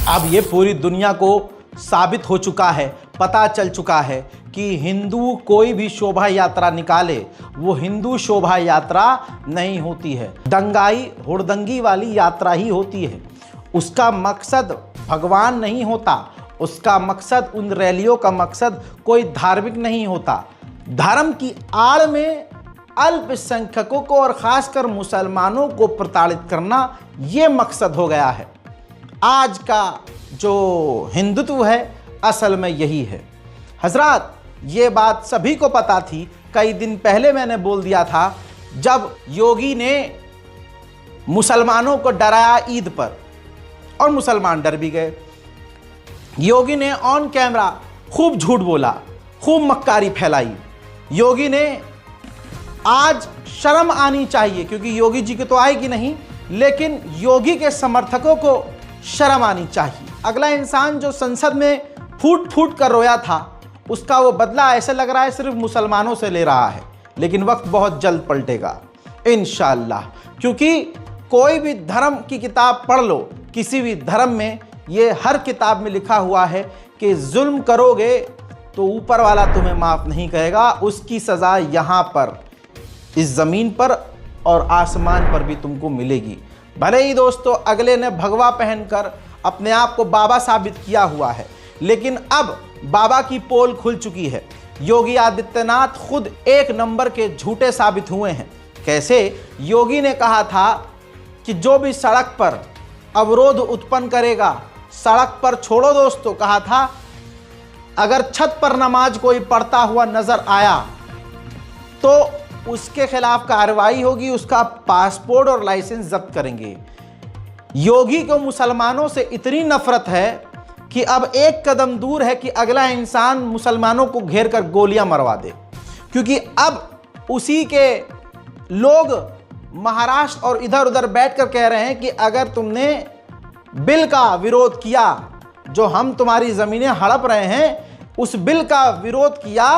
अब ये पूरी दुनिया को साबित हो चुका है, पता चल चुका है कि हिंदू कोई भी शोभा यात्रा निकाले वो हिंदू शोभा यात्रा नहीं होती है, दंगाई हुड़दंगी वाली यात्रा ही होती है। उसका मकसद भगवान नहीं होता, उसका मकसद, उन रैलियों का मकसद कोई धार्मिक नहीं होता। धर्म की आड़ में अल्पसंख्यकों को और ख़ासकर मुसलमानों को प्रताड़ित करना ये मकसद हो गया है। आज का जो हिंदुत्व है असल में यही है। हजरात, ये बात सभी को पता थी। कई दिन पहले मैंने बोल दिया था, जब योगी ने मुसलमानों को डराया ईद पर और मुसलमान डर भी गए। योगी ने ऑन कैमरा खूब झूठ बोला, खूब मक्कारी फैलाई। योगी ने, आज शर्म आनी चाहिए, क्योंकि योगी जी की तो आएगी नहीं, लेकिन योगी के समर्थकों को शर्म आनी चाहिए। अगला इंसान जो संसद में फूट फूट कर रोया था, उसका वो बदला ऐसे लग रहा है सिर्फ मुसलमानों से ले रहा है, लेकिन वक्त बहुत जल्द पलटेगा इंशाअल्लाह। क्योंकि कोई भी धर्म की किताब पढ़ लो, किसी भी धर्म में, ये हर किताब में लिखा हुआ है कि जुल्म करोगे तो ऊपर वाला तुम्हें माफ़ नहीं करेगा, उसकी सज़ा यहाँ पर इस ज़मीन पर और आसमान पर भी तुमको मिलेगी। भले ही दोस्तों अगले ने भगवा पहनकर अपने आप को बाबा साबित किया हुआ है, लेकिन अब बाबा की पोल खुल चुकी है। योगी आदित्यनाथ खुद एक नंबर के झूठे साबित हुए हैं। कैसे? योगी ने कहा था कि जो भी सड़क पर अवरोध उत्पन्न करेगा, सड़क पर छोड़ो दोस्तों, कहा था अगर छत पर नमाज कोई पढ़ता हुआ नजर आया तो उसके खिलाफ कार्रवाई होगी, उसका पासपोर्ट और लाइसेंस जब्त करेंगे। योगी को मुसलमानों से इतनी नफरत है कि अब एक कदम दूर है कि अगला इंसान मुसलमानों को घेर कर गोलियां मरवा दे, क्योंकि अब उसी के लोग महाराष्ट्र और इधर उधर बैठकर कह रहे हैं कि अगर तुमने बिल का विरोध किया, जो हम तुम्हारी ज़मीनें हड़प रहे हैं, उस बिल का विरोध किया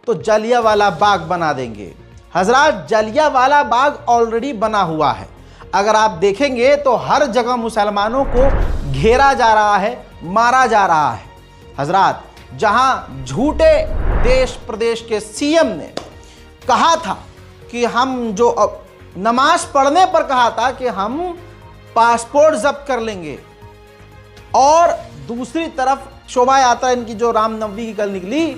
तो जलियांवाला बाग बना देंगे। हजरात, जलियांवाला बाग ऑलरेडी बना हुआ है। अगर आप देखेंगे तो हर जगह मुसलमानों को घेरा जा रहा है, मारा जा रहा है। हजरात, जहां झूठे देश प्रदेश के सीएम ने कहा था कि हम जो नमाज पढ़ने पर कहा था कि हम पासपोर्ट जब्त कर लेंगे, और दूसरी तरफ शोभा यात्रा इनकी जो रामनवमी की कल निकली,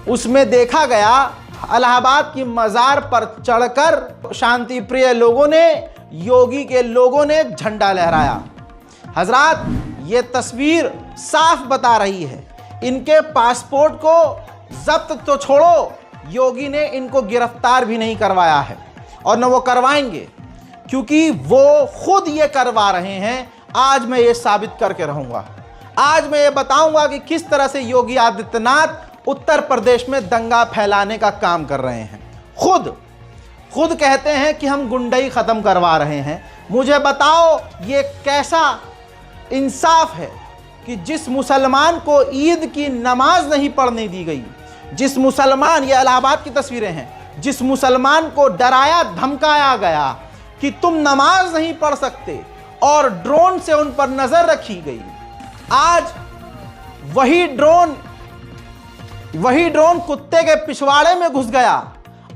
उसमें देखा गया इलाहाबाद की मज़ार पर चढ़कर शांति प्रिय लोगों ने, योगी के लोगों ने झंडा लहराया। हजरात, ये तस्वीर साफ बता रही है, इनके पासपोर्ट को जब्त तो छोड़ो, योगी ने इनको गिरफ्तार भी नहीं करवाया है और न वो करवाएंगे, क्योंकि वो खुद ये करवा रहे हैं। आज मैं ये साबित करके रहूंगा। आज मैं ये बताऊंगा कि किस तरह से योगी आदित्यनाथ उत्तर प्रदेश में दंगा फैलाने का काम कर रहे हैं। खुद कहते हैं कि हम गुंडई ख़त्म करवा रहे हैं। मुझे बताओ ये कैसा इंसाफ है कि जिस मुसलमान को ईद की नमाज नहीं पढ़ने दी गई, जिस मुसलमान, ये इलाहाबाद की तस्वीरें हैं, जिस मुसलमान को डराया धमकाया गया कि तुम नमाज नहीं पढ़ सकते और ड्रोन से उन पर नजर रखी गई, आज वही ड्रोन कुत्ते के पिछवाड़े में घुस गया।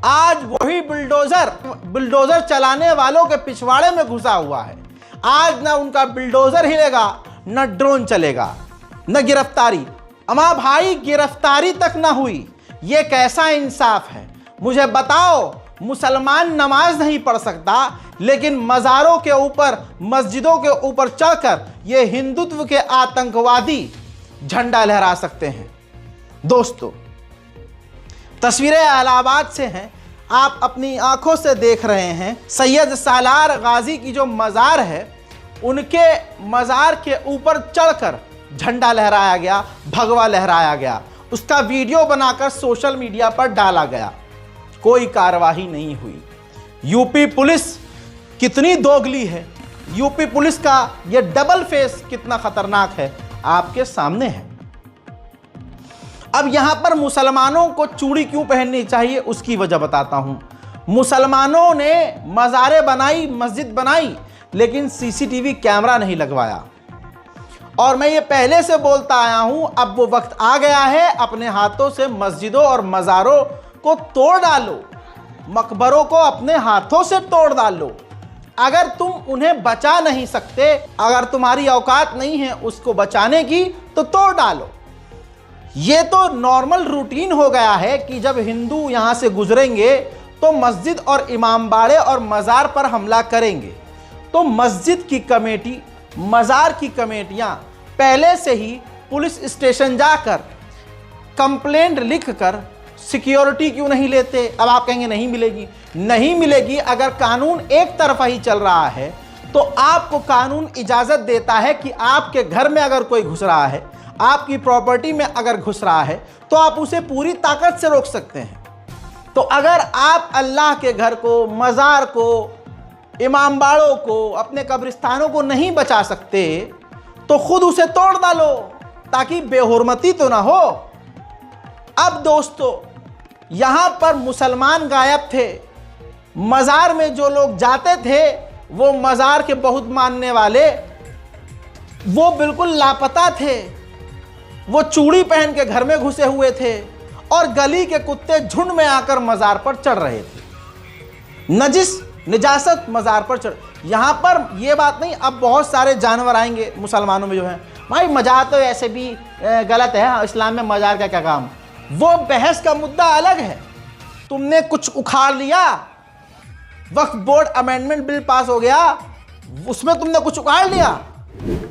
आज वही बुलडोजर चलाने वालों के पिछवाड़े में घुसा हुआ है। आज ना उनका बुलडोजर हिलेगा, न ड्रोन चलेगा, न गिरफ्तारी। अमा भाई, गिरफ्तारी तक ना हुई। ये कैसा इंसाफ है? मुझे बताओ, मुसलमान नमाज नहीं पढ़ सकता, लेकिन मज़ारों के ऊपर, मस्जिदों के ऊपर चढ़कर ये हिंदुत्व के आतंकवादी झंडा लहरा सकते हैं। दोस्तों, तस्वीरें इलाहाबाद से हैं, आप अपनी आंखों से देख रहे हैं। सैयद सालार गाजी की जो मज़ार है, उनके मज़ार के ऊपर चढ़कर झंडा लहराया गया, भगवा लहराया गया, उसका वीडियो बनाकर सोशल मीडिया पर डाला गया। कोई कार्रवाई नहीं हुई। यूपी पुलिस कितनी दोगली है, यूपी पुलिस का ये डबल फेस कितना खतरनाक है, आपके सामने है। अब यहां पर मुसलमानों को चूड़ी क्यों पहननी चाहिए, उसकी वजह बताता हूं। मुसलमानों ने मज़ारें बनाई, मस्जिद बनाई, लेकिन सीसीटीवी कैमरा नहीं लगवाया। और मैं ये पहले से बोलता आया हूं, अब वो वक्त आ गया है, अपने हाथों से मस्जिदों और मज़ारों को तोड़ डालो, मकबरों को अपने हाथों से तोड़ डालो। अगर तुम उन्हें बचा नहीं सकते, अगर तुम्हारी औकात नहीं है उसको बचाने की, तो तोड़ डालो। ये तो नॉर्मल रूटीन हो गया है कि जब हिंदू यहाँ से गुजरेंगे तो मस्जिद और इमामबाड़े और मज़ार पर हमला करेंगे। तो मस्जिद की कमेटी, मज़ार की कमेटियाँ पहले से ही पुलिस स्टेशन जाकर कंप्लेंट लिखकर सिक्योरिटी क्यों नहीं लेते? अब आप कहेंगे नहीं मिलेगी, नहीं मिलेगी। अगर कानून एक तरफा ही चल रहा है तो आपको कानून इजाज़त देता है कि आपके घर में अगर कोई घुस रहा है, आपकी प्रॉपर्टी में अगर घुस रहा है, तो आप उसे पूरी ताकत से रोक सकते हैं। तो अगर आप अल्लाह के घर को, मज़ार को, इमामबाड़ों को, अपने कब्रिस्तानों को नहीं बचा सकते, तो खुद उसे तोड़ डालो ताकि बेहुरमती तो ना हो। अब दोस्तों, यहाँ पर मुसलमान गायब थे। मज़ार में जो लोग जाते थे, वो मज़ार के बहुत मानने वाले, वो बिल्कुल लापता थे। वो चूड़ी पहन के घर में घुसे हुए थे और गली के कुत्ते झुंड में आकर मज़ार पर चढ़ रहे थे। निजासत मज़ार पर चढ़। यहाँ पर ये बात नहीं, अब बहुत सारे जानवर आएंगे मुसलमानों में जो हैं, भाई मज़ार तो ऐसे भी गलत है, इस्लाम में मज़ार का क्या काम। वो बहस का मुद्दा अलग है। तुमने कुछ उखाड़ लिया, वक्फ बोर्ड अमेंडमेंट बिल पास हो गया, उसमें तुमने कुछ उखाड़ लिया।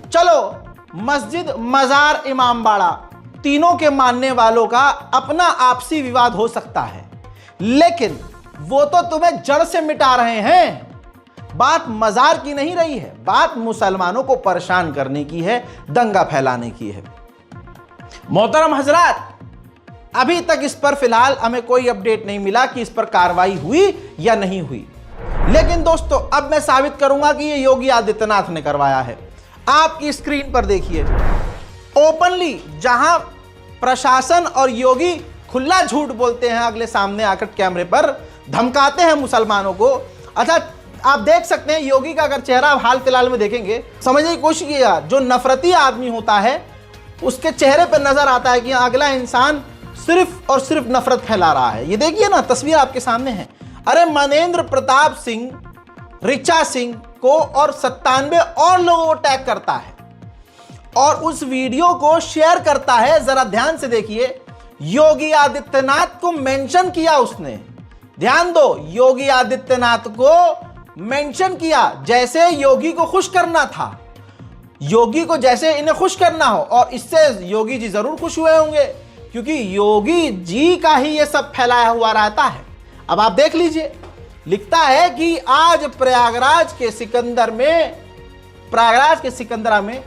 चलो, मस्जिद, मज़ार, इमामबाड़ा, तीनों के मानने वालों का अपना आपसी विवाद हो सकता है, लेकिन वो तो तुम्हें जड़ से मिटा रहे हैं। बात मज़ार की नहीं रही है, बात मुसलमानों को परेशान करने की है, दंगा फैलाने की है। मोहतरम हजरात, अभी तक इस पर फिलहाल हमें कोई अपडेट नहीं मिला कि इस पर कार्रवाई हुई या नहीं हुई। लेकिन दोस्तों, अब मैं साबित करूंगा कि ये योगी आदित्यनाथ ने करवाया है। आपकी स्क्रीन पर देखिए, ओपनली जहां प्रशासन और योगी खुला झूठ बोलते हैं, अगले सामने आकर कैमरे पर धमकाते हैं मुसलमानों को। अच्छा, आप देख सकते हैं योगी का अगर चेहरा हाल फिलहाल में देखेंगे, समझने की कोशिश कीजिएगा, जो नफरती आदमी होता है उसके चेहरे पर नजर आता है कि अगला इंसान सिर्फ और सिर्फ नफरत फैला रहा है। ये देखिए ना, तस्वीर आपके सामने है। अरे मनेंद्र प्रताप सिंह, ऋचा सिंह को और 97 और लोगों को टैग करता है और उस वीडियो को शेयर करता है। जरा ध्यान से देखिए, योगी आदित्यनाथ को मेंशन किया उसने। ध्यान दो, योगी आदित्यनाथ को मेंशन किया, जैसे योगी को खुश करना था, योगी को जैसे इन्हें खुश करना हो। और इससे योगी जी जरूर खुश हुए होंगे, क्योंकि योगी जी का ही ये सब फैलाया हुआ रहता है। अब आप देख लीजिए, लिखता है कि आज प्रयागराज के सिकंदरा में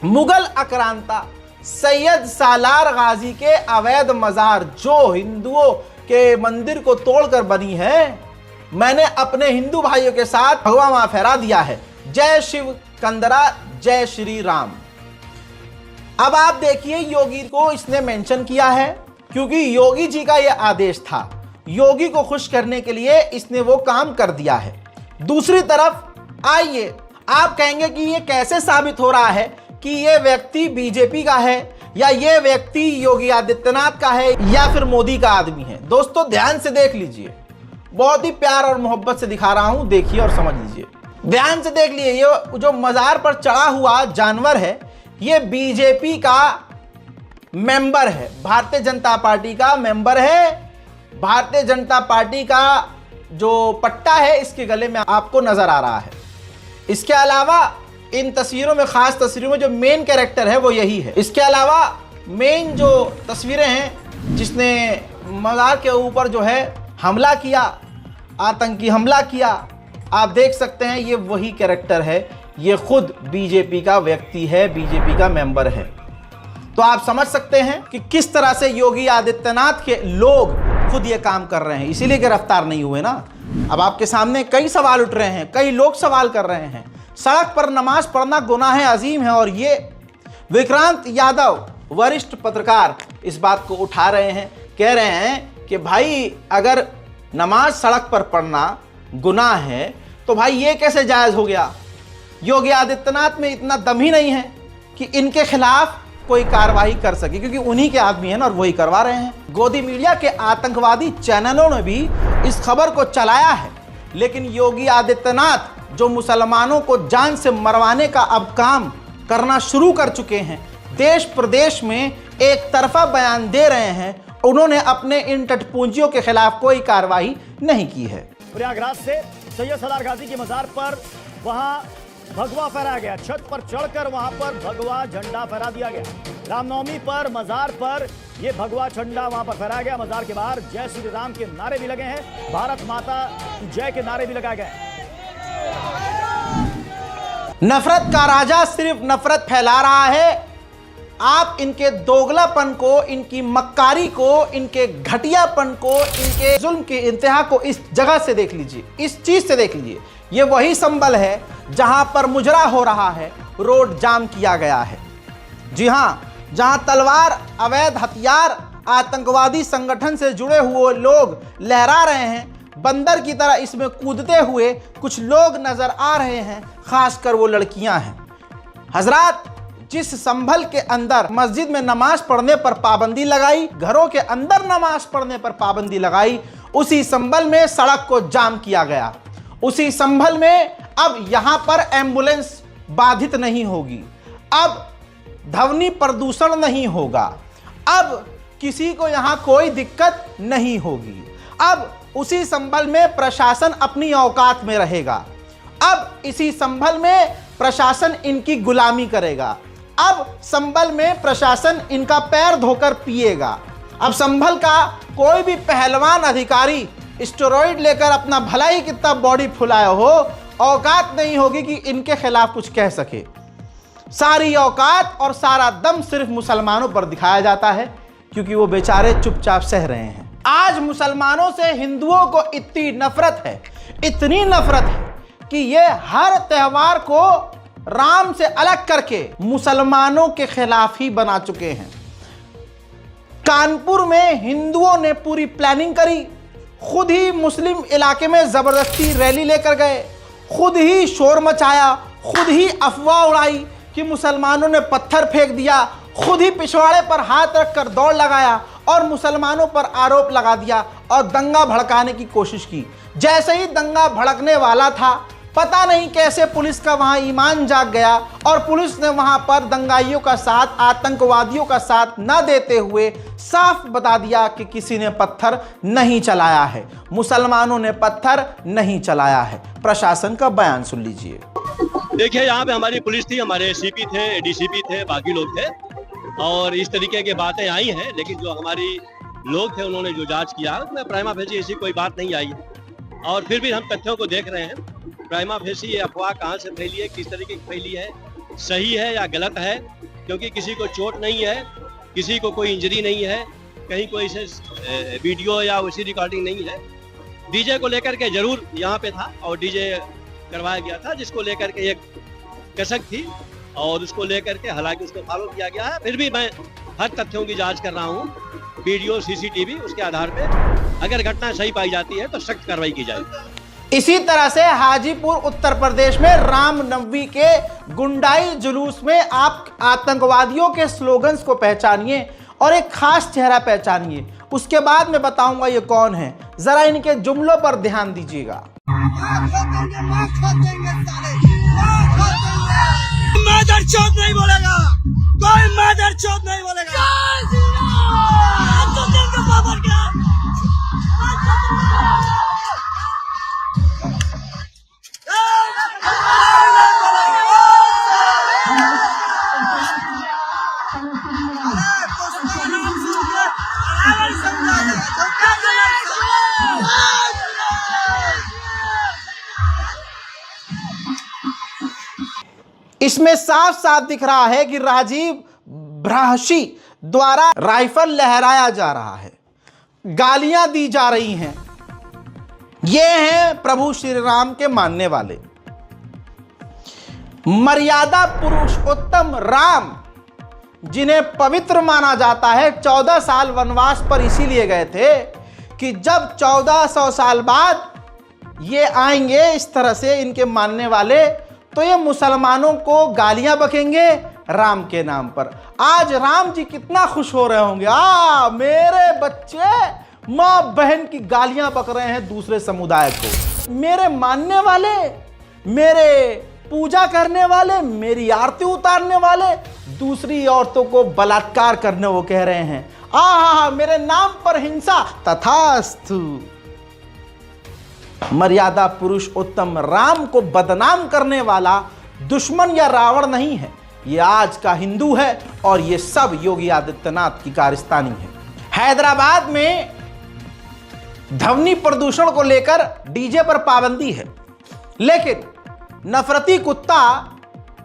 मुगल आक्रांता सैयद सालार गाजी के अवैध मज़ार, जो हिंदुओं के मंदिर को तोड़कर बनी है, मैंने अपने हिंदू भाइयों के साथ भगवा मां फहरा दिया है। जय शिव कंदरा, जय श्री राम। अब आप देखिए, योगी को इसने मेंशन किया है क्योंकि योगी जी का यह आदेश था। योगी को खुश करने के लिए इसने वो काम कर दिया है। दूसरी तरफ आइए, आप कहेंगे कि ये कैसे साबित हो रहा है कि ये व्यक्ति बीजेपी का है या ये व्यक्ति योगी आदित्यनाथ का है या फिर मोदी का आदमी है। दोस्तों ध्यान से देख लीजिए, बहुत ही प्यार और मोहब्बत से दिखा रहा हूं, देखिए और समझ लीजिए। ध्यान से देख लीजिए, ये जो मज़ार पर चढ़ा हुआ जानवर है, ये बीजेपी का मेंबर है, भारतीय जनता पार्टी का मेंबर है। भारतीय जनता पार्टी का जो पट्टा है इसके गले में आपको नजर आ रहा है। इसके अलावा इन तस्वीरों में, खास तस्वीरों में जो मेन कैरेक्टर है वो यही है। इसके अलावा मेन जो तस्वीरें हैं, जिसने मज़ार के ऊपर जो है हमला किया, आतंकी हमला किया, आप देख सकते हैं ये वही कैरेक्टर है। ये खुद बीजेपी का व्यक्ति है, बीजेपी का मेंबर है। तो आप समझ सकते हैं कि किस तरह से योगी आदित्यनाथ के लोग खुद ये काम कर रहे हैं, इसीलिए गिरफ्तार नहीं हुए ना। अब आपके सामने कई सवाल उठ रहे हैं, कई लोग सवाल कर रहे हैं, सड़क पर नमाज पढ़ना गुनाह अजीम है। और ये विक्रांत यादव, वरिष्ठ पत्रकार, इस बात को उठा रहे हैं, कह रहे हैं कि भाई अगर नमाज सड़क पर पढ़ना गुनाह है तो भाई ये कैसे जायज़ हो गया। योगी आदित्यनाथ में इतना दम ही नहीं है कि इनके खिलाफ कोई कार्रवाई कर सके, क्योंकि उन्हीं के आदमी हैं ना और वही करवा रहे हैं। गोदी मीडिया के आतंकवादी चैनलों ने भी इस खबर को चलाया है, लेकिन योगी आदित्यनाथ जो मुसलमानों को जान से मरवाने का अब काम करना शुरू कर चुके हैं, देश प्रदेश में एक तरफा बयान दे रहे हैं, उन्होंने अपने इन टटपूंजियों के खिलाफ कोई कार्रवाई नहीं की है। प्रयागराज से सैयद सलार गाजी के मजार पर वहां भगवा फहराया गया, छत पर चढ़कर वहां पर भगवा झंडा फहरा दिया गया। रामनवमी पर मजार पर यह भगवा झंडा वहां पर फहराया गया। मजार के बाहर जय श्री राम के नारे भी लगे हैं, भारत माता की जय के नारे भी लगाए गए। नफरत का राजा सिर्फ नफरत फैला रहा है। आप इनके दोगलापन को, इनकी मक्कारी को, इनके घटियापन को, इनके जुल्म की इंतहा को इस जगह से देख लीजिए, इस चीज से देख लीजिए। ये वही संबल है जहां पर मुजरा हो रहा है, रोड जाम किया गया है। जी हां, जहां तलवार, अवैध हथियार, आतंकवादी संगठन से जुड़े हुए लोग लहरा रहे हैं, बंदर की तरह इसमें कूदते हुए कुछ लोग नजर आ रहे हैं, खासकर वो लड़कियां हैं। हजरात, जिस संभल के अंदर मस्जिद में नमाज पढ़ने पर पाबंदी लगाई, घरों के अंदर नमाज पढ़ने पर पाबंदी लगाई, उसी संभल में सड़क को जाम किया गया। उसी संभल में अब यहां पर एम्बुलेंस बाधित नहीं होगी, अब ध्वनि प्रदूषण नहीं होगा, अब किसी को यहां कोई दिक्कत नहीं होगी। अब उसी संभल में प्रशासन अपनी औकात में रहेगा। अब इसी संभल में प्रशासन इनकी गुलामी करेगा। अब संभल में प्रशासन इनका पैर धोकर पिएगा। अब संभल का कोई भी पहलवान अधिकारी स्टेरॉइड लेकर अपना भलाई कितना बॉडी फुलाया हो, औकात नहीं होगी कि इनके खिलाफ कुछ कह सके। सारी औकात और सारा दम सिर्फ मुसलमानों पर दिखाया जाता है, क्योंकि वो बेचारे चुपचाप सह रहे हैं। आज मुसलमानों से हिंदुओं को इतनी नफरत है, इतनी नफरत है कि ये हर त्योहार को राम से अलग करके मुसलमानों के खिलाफ ही बना चुके हैं। कानपुर में हिंदुओं ने पूरी प्लानिंग करी, खुद ही मुस्लिम इलाके में जबरदस्ती रैली लेकर गए, खुद ही शोर मचाया, खुद ही अफवाह उड़ाई कि मुसलमानों ने पत्थर फेंक दिया, खुद ही पिछवाड़े पर हाथ रखकर दौड़ लगाया और मुसलमानों पर आरोप लगा दिया और दंगा भड़काने की कोशिश की। जैसे ही दंगा भड़कने वाला था, पता नहीं कैसे पुलिस का वहां ईमान जाग गया और पुलिस ने वहां पर दंगाइयों का साथ, आतंकवादियों का साथ न देते हुए साफ बता दिया कि किसी ने पत्थर नहीं चलाया है, मुसलमानों ने पत्थर नहीं चलाया है। प्रशासन का बयान सुन लीजिए। देखिए, यहाँ पे हमारी पुलिस थी, हमारे सीपी थे, एडीसीपी थे, बाकी लोग थे और इस तरीके की बातें आई हैं, लेकिन जो हमारी लोग थे उन्होंने जो जांच किया उसमें प्राइमा फेसी ऐसी कोई बात नहीं आई है। और फिर भी हम तथ्यों को देख रहे हैं। प्राइमा फेसी ये अफवाह कहाँ से फैली है, किस तरीके की फैली है, सही है या गलत है, क्योंकि किसी को चोट नहीं है, किसी को कोई इंजरी नहीं है, कहीं कोई से वीडियो या वैसी रिकॉर्डिंग नहीं है। डीजे को लेकर के जरूर यहाँ पे था और डीजे करवाया गया था, जिसको लेकर के एक कसक थी और उसको लेकर के हालांकि उसको फॉलो किया गया है। फिर भी मैं हर तथ्यों की जांच कर रहा हूँ, वीडियो, सीसीटीवी, उसके आधार पे अगर घटना सही पाई जाती है तो सख्त कार्रवाई की जाएगी। इसी तरह से हाजीपुर उत्तर प्रदेश में रामनवमी के गुंडाई जुलूस में आप आतंकवादियों के स्लोगन्स को पहचानिए और एक खास चेहरा पहचानिए, उसके बाद मैं बताऊंगा ये कौन है। जरा इनके जुमलों पर ध्यान दीजिएगा। मदरचोद नहीं बोलेगा, कोई मदरचोद नहीं बोलेगा। इसमें साफ साफ दिख रहा है कि राजीव ब्राहशी द्वारा राइफल लहराया जा रहा है, गालियां दी जा रही हैं। ये हैं प्रभु श्री राम के मानने वाले। मर्यादा पुरुषोत्तम राम, जिन्हें पवित्र माना जाता है, 14 साल वनवास पर इसीलिए गए थे कि जब 1400 साल बाद ये आएंगे इस तरह से इनके मानने वाले, तो ये मुसलमानों को गालियां बकेंगे, राम के नाम पर। आज राम जी कितना खुश हो रहे होंगे, मेरे बच्चे मां बहन की गालियां बक रहे हैं दूसरे समुदाय को, मेरे मानने वाले, मेरे पूजा करने वाले, मेरी आरती उतारने वाले दूसरी औरतों को बलात्कार करने वो कह रहे हैं, मेरे नाम पर हिंसा, तथास्तु। मर्यादा पुरुषोत्तम राम को बदनाम करने वाला दुश्मन या रावण नहीं है, ये आज का हिंदू है और ये सब योगी आदित्यनाथ की कारस्तानी है। हैदराबाद में ध्वनि प्रदूषण को लेकर डीजे पर पाबंदी है, लेकिन नफरती कुत्ता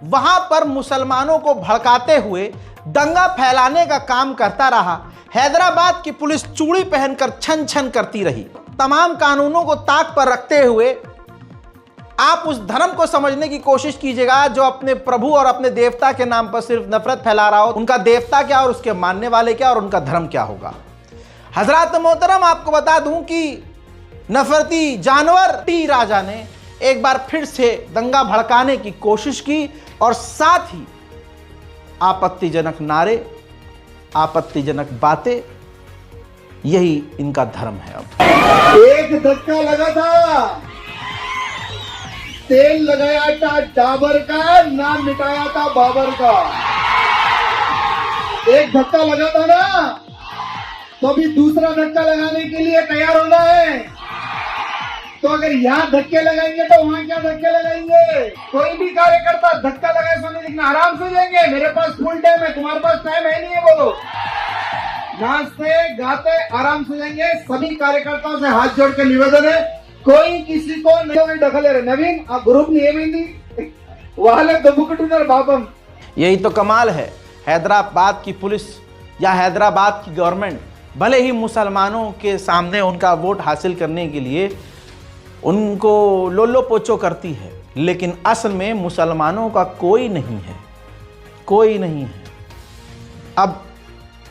वहां पर मुसलमानों को भड़काते हुए दंगा फैलाने का काम करता रहा। हैदराबाद की पुलिस चूड़ी पहनकर छन छन करती रही। तमाम कानूनों को ताक पर रखते हुए आप उस धर्म को समझने की कोशिश कीजिएगा जो अपने प्रभु और अपने देवता के नाम पर सिर्फ नफरत फैला रहा हो। उनका देवता क्या और उसके मानने वाले क्या और उनका धर्म क्या होगा। हजरत मोहतरम, आपको बता दूं कि नफरती जानवर टी राजा ने एक बार फिर से दंगा भड़काने की कोशिश की और साथ ही आपत्तिजनक नारे, आपत्तिजनक बातें, यही इनका धर्म है। अब एक धक्का लगा था, तेल लगाया था डाबर का, नाम मिटाया था बाबर का। एक धक्का लगा था ना, तो अभी दूसरा धक्का लगाने के लिए तैयार होना है। तो अगर यहाँ धक्के लगाएंगे तो वहाँ क्या धक्के लगाएंगे। कोई भी कार्यकर्ता धक्का लगाए सोने लेकिन आराम से जाएंगे। मेरे पास फुल टाइम है, तुम्हारे पास टाइम है नहीं है, बोलो। नाचते गाते आराम से जाएंगे। सभी कार्यकर्ताओं से हाथ जोड़ के निवेदन है, कोई किसी को नहीं ढकले रहे। नवीन आप ग्रुप नहीं वाले दबुकटूनर बाबम। यही तो कमाल है। हैदराबाद की पुलिस या हैदराबाद की गवर्नमेंट भले ही मुसलमानों के सामने उनका वोट हासिल करने के लिए उनको लोलो पोचो करती है, लेकिन असल में मुसलमानों का कोई नहीं है, कोई नहीं है। अब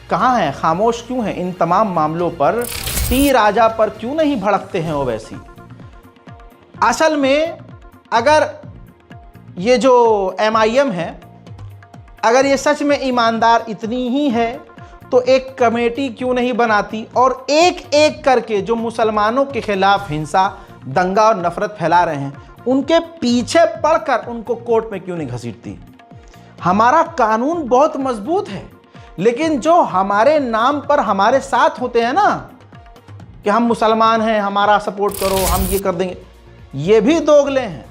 कहाँ है, खामोश क्यों है इन तमाम मामलों पर? टी राजा पर क्यों नहीं भड़कते हैं ओवैसी? असल में अगर ये जो MIM है, अगर ये सच में ईमानदार इतनी ही है तो एक कमेटी क्यों नहीं बनाती और एक एक करके जो मुसलमानों के खिलाफ हिंसा, दंगा और नफरत फैला रहे हैं उनके पीछे पड़कर उनको कोर्ट में क्यों नहीं घसीटती? हमारा कानून बहुत मजबूत है, लेकिन जो हमारे नाम पर हमारे साथ होते हैं ना कि हम मुसलमान हैं, हमारा सपोर्ट करो, हम ये कर देंगे, ये भी दोगले हैं।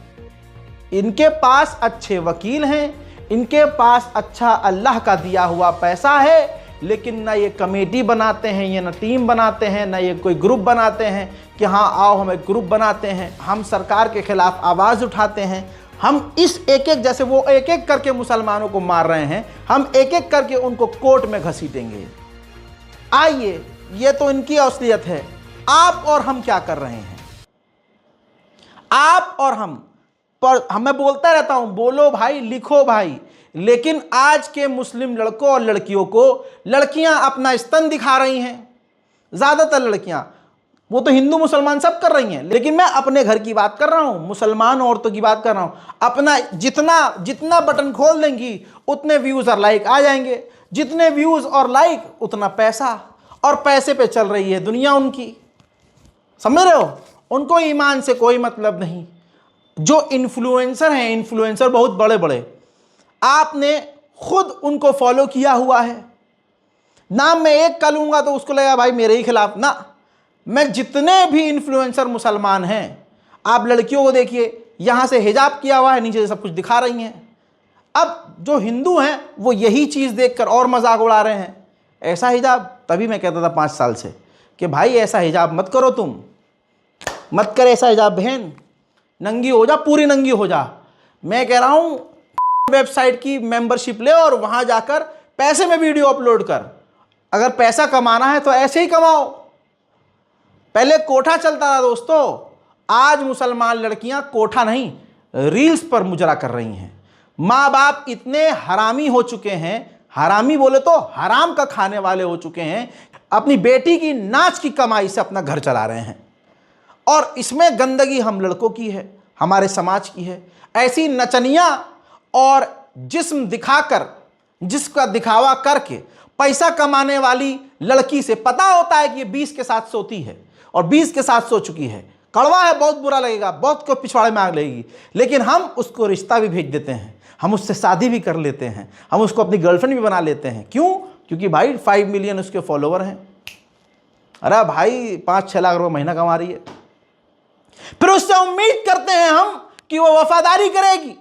इनके पास अच्छे वकील हैं, इनके पास अच्छा अल्लाह का दिया हुआ पैसा है, लेकिन ना ये कमेटी बनाते हैं, ये ना टीम बनाते हैं, ना ये कोई ग्रुप बनाते हैं कि हाँ आओ हम एक ग्रुप बनाते हैं, हम सरकार के खिलाफ आवाज़ उठाते हैं, हम इस एक एक, जैसे वो एक एक करके मुसलमानों को मार रहे हैं, हम एक एक करके उनको कोर्ट में घसीटेंगे। आइए, ये तो इनकी असलियत है। आप और हम क्या कर रहे हैं? आप और हम पर मैं बोलता रहता हूं, बोलो भाई, लिखो भाई, लेकिन आज के मुस्लिम लड़कों और लड़कियों को लड़कियां अपना स्तन दिखा रही हैं। ज़्यादातर लड़कियां, वो तो हिंदू मुसलमान सब कर रही हैं, लेकिन मैं अपने घर की बात कर रहा हूं, मुसलमान औरतों की बात कर रहा हूं। अपना जितना बटन खोल देंगी उतने व्यूज़ और लाइक आ जाएंगे, जितने व्यूज़ और लाइक उतना पैसा, और पैसे पे चल रही है दुनिया उनकी। समझ रहे हो? उनको ईमान से कोई मतलब नहीं। जो इन्फ्लुएंसर हैं, इन्फ्लुएंसर बहुत बड़े बड़े, आपने खुद उनको फॉलो किया हुआ है। नाम मैं एक का लूंगा तो उसको लगेगा भाई मेरे ही खिलाफ ना। मैं जितने भी इन्फ्लुएंसर मुसलमान हैं, आप लड़कियों को देखिए, यहाँ से हिजाब किया हुआ है, नीचे से सब कुछ दिखा रही हैं। अब जो हिंदू हैं वो यही चीज़ देखकर और मजाक उड़ा रहे हैं, ऐसा हिजाब। तभी मैं कहता था 5 साल से कि भाई ऐसा हिजाब मत करो, तुम मत कर ऐसा हिजाब बहन, नंगी हो जा, पूरी नंगी हो जा। मैं कह रहा हूँ वेबसाइट की मेंबरशिप ले और वहाँ जाकर पैसे में वीडियो अपलोड कर। अगर पैसा कमाना है तो ऐसे ही कमाओ। पहले कोठा चलता था दोस्तों, आज मुसलमान लड़कियां कोठा नहीं रील्स पर मुजरा कर रही हैं। माँ बाप इतने हरामी हो चुके हैं, हरामी बोले तो हराम का खाने वाले हो चुके हैं, अपनी बेटी की नाच की कमाई से अपना घर चला रहे हैं। और इसमें गंदगी हम लड़कों की है, हमारे समाज की है। ऐसी नचनियाँ और जिस्म दिखाकर जिसका दिखावा करके पैसा कमाने वाली लड़की से पता होता है कि ये 20 के साथ सोती है और 20 के साथ सो चुकी है, कड़वा है, बहुत बुरा लगेगा, बहुत को पिछवाड़े में आग लगेगी, लेकिन हम उसको रिश्ता भी भेज देते हैं, हम उससे शादी भी कर लेते हैं, हम उसको अपनी गर्लफ्रेंड भी बना लेते हैं। क्यों? क्योंकि भाई 5 मिलियन उसके फॉलोवर हैं। अरे भाई 5-6 लाख रुपये महीना कमा रही है। फिर उससे उम्मीद करते हैं हम कि वो वफादारी करेगी।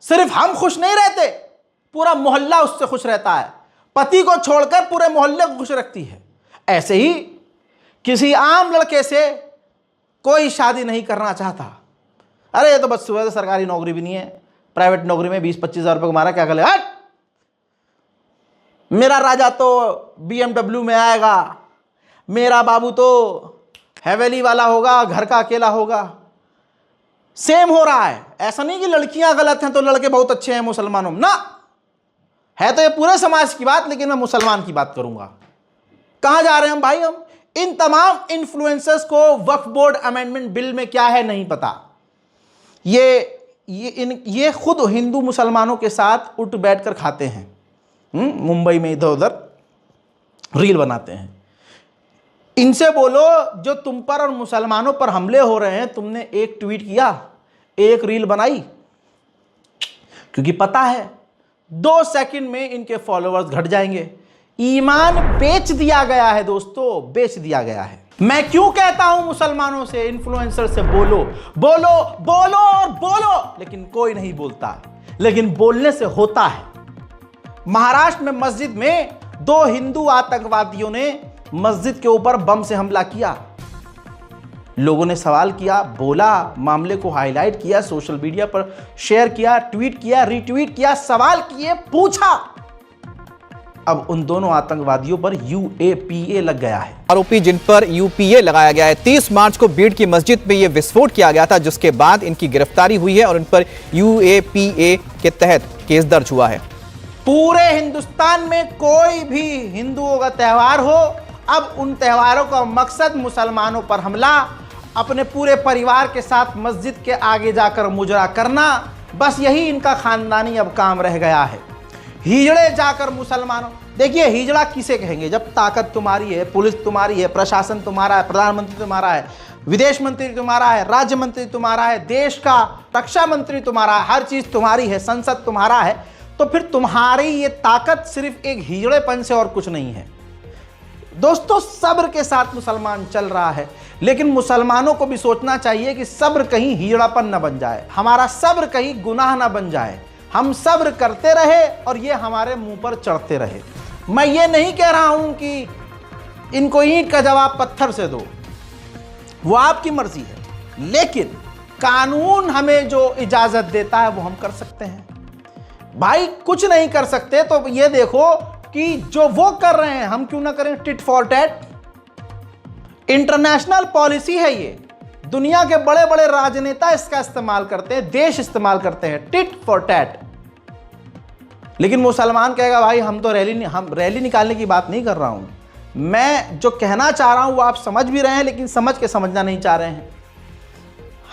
सिर्फ हम खुश नहीं रहते, पूरा मोहल्ला उससे खुश रहता है। पति को छोड़कर पूरे मोहल्ले को खुश रखती है। ऐसे ही किसी आम लड़के से कोई शादी नहीं करना चाहता। अरे ये तो बस सुबह से सरकारी नौकरी भी नहीं है, प्राइवेट नौकरी में 20-25 हज़ार रुपये कमा रहा, क्या कर ले, हट। मेरा राजा तो BMW में आएगा, मेरा बाबू तो हैवेली वाला होगा, घर का अकेला होगा। सेम हो रहा है। ऐसा नहीं कि लड़कियां गलत हैं तो लड़के बहुत अच्छे हैं मुसलमानों में, ना। है तो ये पूरे समाज की बात, लेकिन मैं मुसलमान की बात करूंगा। कहां जा रहे हैं हम भाई? हम इन तमाम इन्फ्लुएंसर्स को वक्फ बोर्ड अमेंडमेंट बिल में क्या है नहीं पता। ये खुद हिंदू मुसलमानों के साथ उठ बैठ कर खाते हैं। मुंबई में इधर उधर रील बनाते हैं। इनसे बोलो जो तुम पर और मुसलमानों पर हमले हो रहे हैं, तुमने एक ट्वीट किया, एक रील बनाई, क्योंकि पता है 2 सेकंड में इनके फॉलोअर्स घट जाएंगे। ईमान बेच दिया गया है दोस्तों, बेच दिया गया है। मैं क्यों कहता हूं मुसलमानों से, इन्फ्लुएंसर से बोलो बोलो बोलो और बोलो, लेकिन कोई नहीं बोलता। लेकिन बोलने से होता है। महाराष्ट्र में मस्जिद में 2 हिंदू आतंकवादियों ने मस्जिद के ऊपर बम से हमला किया। लोगों ने सवाल किया, बोला, मामले को हाईलाइट किया, सोशल मीडिया पर शेयर किया, ट्वीट किया, रीट्वीट किया, सवाल किए, पूछा। अब उन दोनों आतंकवादियों पर UAPA लग गया है। आरोपी जिन पर UPA लगाया गया है, 30 मार्च को बीड़ की मस्जिद में यह विस्फोट किया गया था, जिसके बाद इनकी गिरफ्तारी हुई है और इन पर UAPA के तहत केस दर्ज हुआ है। पूरे हिंदुस्तान में कोई भी हिंदुओं का त्यौहार हो, अब उन त्योहारों का मकसद मुसलमानों पर हमला, अपने पूरे परिवार के साथ मस्जिद के आगे जाकर मुजरा करना, बस यही इनका खानदानी अब काम रह गया है। हिजड़े जाकर मुसलमानों, देखिए हिजड़ा किसे कहेंगे जब ताकत तुम्हारी है, पुलिस तुम्हारी है, प्रशासन तुम्हारा है, प्रधानमंत्री तुम्हारा है, विदेश मंत्री तुम्हारा है, राज्य मंत्री तुम्हारा है, देश का रक्षा मंत्री तुम्हारा है, हर चीज तुम्हारी है, संसद तुम्हारा है, तो फिर तुम्हारी ये ताकत सिर्फ एक हिजड़ेपन से और कुछ नहीं है। दोस्तों सब्र के साथ मुसलमान चल रहा है, लेकिन मुसलमानों को भी सोचना चाहिए कि सब्र कहीं हिजड़ापन न बन जाए, हमारा सब्र कहीं गुनाह न बन जाए। हम सब्र करते रहे और ये हमारे मुंह पर चढ़ते रहे। मैं ये नहीं कह रहा हूं कि इनको ईंट का जवाब पत्थर से दो, वो आपकी मर्जी है, लेकिन कानून हमें जो इजाजत देता है वो हम कर सकते हैं। भाई कुछ नहीं कर सकते तो ये देखो कि जो वो कर रहे हैं हम क्यों ना करें। Tit for tat international policy है, ये दुनिया के बड़े बड़े राजनेता इसका इस्तेमाल करते हैं, देश इस्तेमाल करते हैं, टिट फॉर टैट। लेकिन मुसलमान कहेगा भाई हम तो रैली निकालने की बात नहीं कर रहा हूं, मैं जो कहना चाह रहा हूं वो आप समझ भी रहे हैं, लेकिन समझ के समझना नहीं चाह रहे हैं।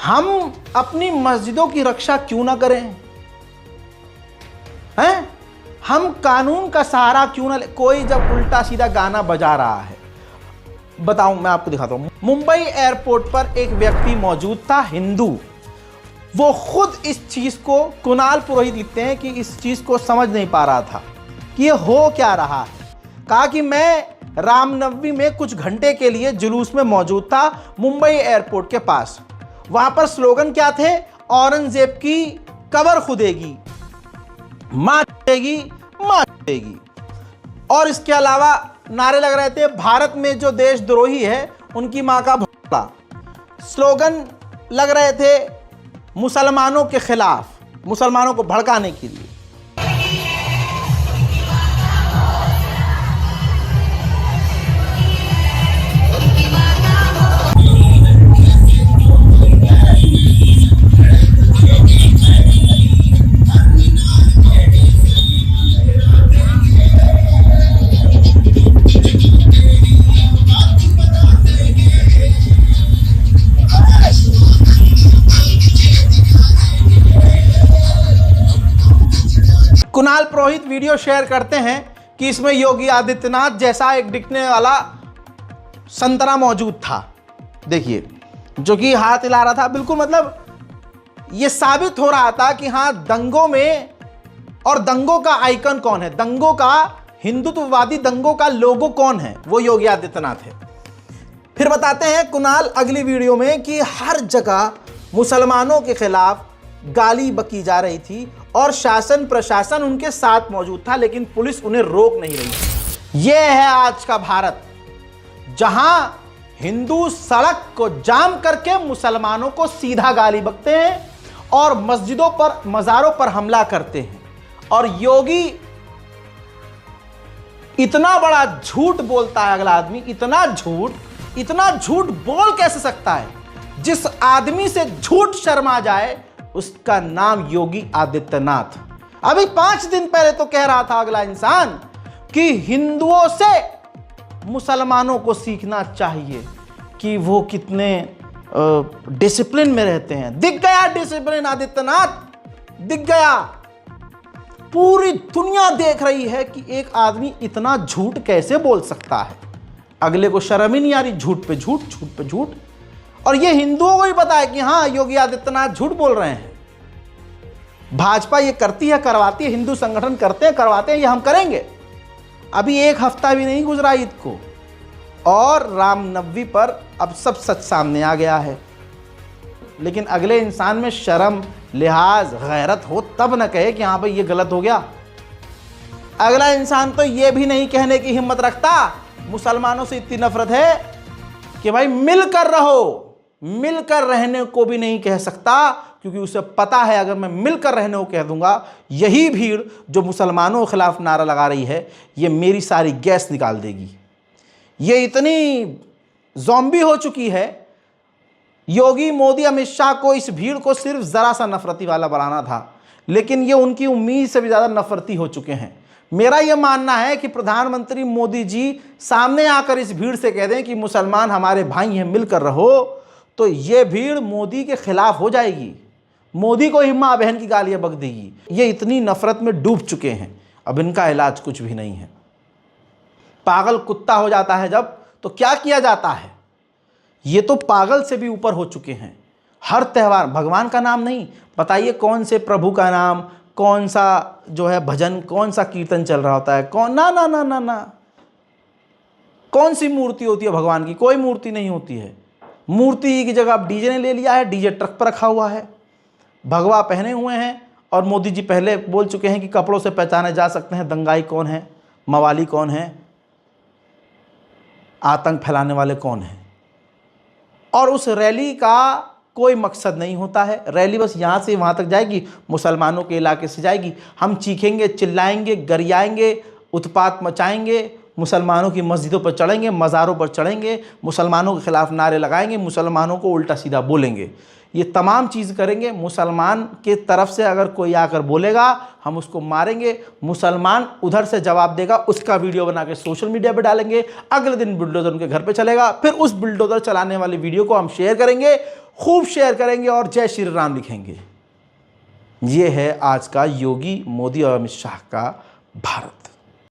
हम अपनी मस्जिदों की रक्षा क्यों ना करें हैं? हम कानून का सहारा क्यों ना ले? कोई जब उल्टा सीधा गाना बजा रहा है, बताऊं मैं आपको दिखाता हूं। मुंबई एयरपोर्ट पर एक व्यक्ति मौजूद था, हिंदू, वो खुद इस चीज को, कुणाल पुरोहित लिखते हैं कि इस चीज को समझ नहीं पा रहा था कि ये हो क्या रहा है। कहा कि मैं रामनवमी में कुछ घंटे के लिए जुलूस में मौजूद था मुंबई एयरपोर्ट के पास। वहां पर स्लोगन क्या थे? औरंगजेब की कब्र खुदेगी, मां चलेगी, मां चलेगी। और इसके अलावा नारे लग रहे थे, भारत में जो देशद्रोही है उनकी मां का भोला। स्लोगन लग रहे थे मुसलमानों के खिलाफ, मुसलमानों को भड़काने के लिए। कुणाल पुरोहित वीडियो शेयर करते हैं कि इसमें योगी आदित्यनाथ जैसा एक दिखने वाला संतरा मौजूद था। देखिए, जो कि हाथ हिला रहा था। बिल्कुल मतलब ये साबित हो रहा था कि हाँ, दंगों में, और दंगों का आइकन कौन है, दंगों का, हिंदुत्ववादी दंगों का लोगो कौन है, वो योगी आदित्यनाथ है। फिर बताते हैं कुणाल अगली वीडियो में कि हर जगह मुसलमानों के खिलाफ गाली बकी जा रही थी और शासन प्रशासन उनके साथ मौजूद था, लेकिन पुलिस उन्हें रोक नहीं रही थी। यह है आज का भारत, जहां हिंदू सड़क को जाम करके मुसलमानों को सीधा गाली बकते हैं और मस्जिदों पर, मज़ारों पर हमला करते हैं। और योगी इतना बड़ा झूठ बोलता है, अगला आदमी इतना झूठ बोल कैसे सकता है? जिस आदमी से झूठ शर्मा जाए उसका नाम योगी आदित्यनाथ। अभी 5 दिन पहले तो कह रहा था अगला इंसान कि हिंदुओं से मुसलमानों को सीखना चाहिए कि वो कितने डिसिप्लिन में रहते हैं। दिख गया डिसिप्लिन आदित्यनाथ, दिख गया। पूरी दुनिया देख रही है कि एक आदमी इतना झूठ कैसे बोल सकता है। अगले को शर्म ही नहीं आ रही, झूठ पे झूठ, झूठ पे झूठ। और ये हिंदुओं को ही पता है कि हाँ, योगी आदित्यनाथ झूठ बोल रहे हैं। भाजपा ये करती है, करवाती है, हिंदू संगठन करते हैं, करवाते हैं, ये हम करेंगे। अभी 1 हफ्ता भी नहीं गुजरा ईद को और रामनवमी पर अब सब सच सामने आ गया है। लेकिन अगले इंसान में शर्म, लिहाज, गैरत हो तब न कहे कि हाँ भाई ये गलत हो गया। अगला इंसान तो ये भी नहीं कहने की हिम्मत रखता, मुसलमानों से इतनी नफरत है कि भाई मिलकर रहो। मिलकर रहने को भी नहीं कह सकता, क्योंकि उसे पता है अगर मैं मिलकर रहने को कह दूंगा, यही भीड़ जो मुसलमानों के खिलाफ नारा लगा रही है, ये मेरी सारी गैस निकाल देगी। ये इतनी ज़ॉम्बी हो चुकी है। योगी, मोदी, अमित शाह को इस भीड़ को सिर्फ ज़रा सा नफरती वाला बनाना था, लेकिन ये उनकी उम्मीद से भी ज़्यादा नफरती हो चुके हैं। मेरा ये मानना है कि प्रधानमंत्री मोदी जी सामने आकर इस भीड़ से कह दें कि मुसलमान हमारे भाई हैं, मिलकर रहो, तो ये भीड़ मोदी के खिलाफ हो जाएगी, मोदी को ही माँ बहन की गालियाँ बक देगी। ये इतनी नफरत में डूब चुके हैं, अब इनका इलाज कुछ भी नहीं है। पागल कुत्ता हो जाता है जब, तो क्या किया जाता है? ये तो पागल से भी ऊपर हो चुके हैं। हर त्यौहार भगवान का नाम नहीं, बताइए कौन से प्रभु का नाम, कौन सा जो है भजन, कौन सा कीर्तन चल रहा होता है, कौन ना ना ना ना ना कौन सी मूर्ति होती है भगवान की? कोई मूर्ति नहीं होती है। मूर्ति की जगह अब डीजे ने ले लिया है, डीजे ट्रक पर रखा हुआ है, भगवा पहने हुए हैं। और मोदी जी पहले बोल चुके हैं कि कपड़ों से पहचाने जा सकते हैं दंगाई कौन है, मवाली कौन है, आतंक फैलाने वाले कौन हैं। और उस रैली का कोई मकसद नहीं होता है। रैली बस यहाँ से वहाँ तक जाएगी, मुसलमानों के इलाके से जाएगी। हम चीखेंगे, चिल्लाएंगे, गरियाएंगे, उत्पात मचाएंगे, मुसलमानों की मस्जिदों पर चढ़ेंगे, मज़ारों पर चढ़ेंगे, मुसलमानों के खिलाफ नारे लगाएंगे, मुसलमानों को उल्टा सीधा बोलेंगे। ये तमाम चीज़ करेंगे। मुसलमान के तरफ से अगर कोई आकर बोलेगा, हम उसको मारेंगे। मुसलमान उधर से जवाब देगा, उसका वीडियो बना के सोशल मीडिया पे डालेंगे। अगले दिन बुलडोज़र उनके घर पे चलेगा, फिर उस बुलडोज़र चलाने वाली वीडियो को हम शेयर करेंगे, खूब शेयर करेंगे और जय श्री राम लिखेंगे। ये है आज का योगी, मोदी और अमित शाह का भारत।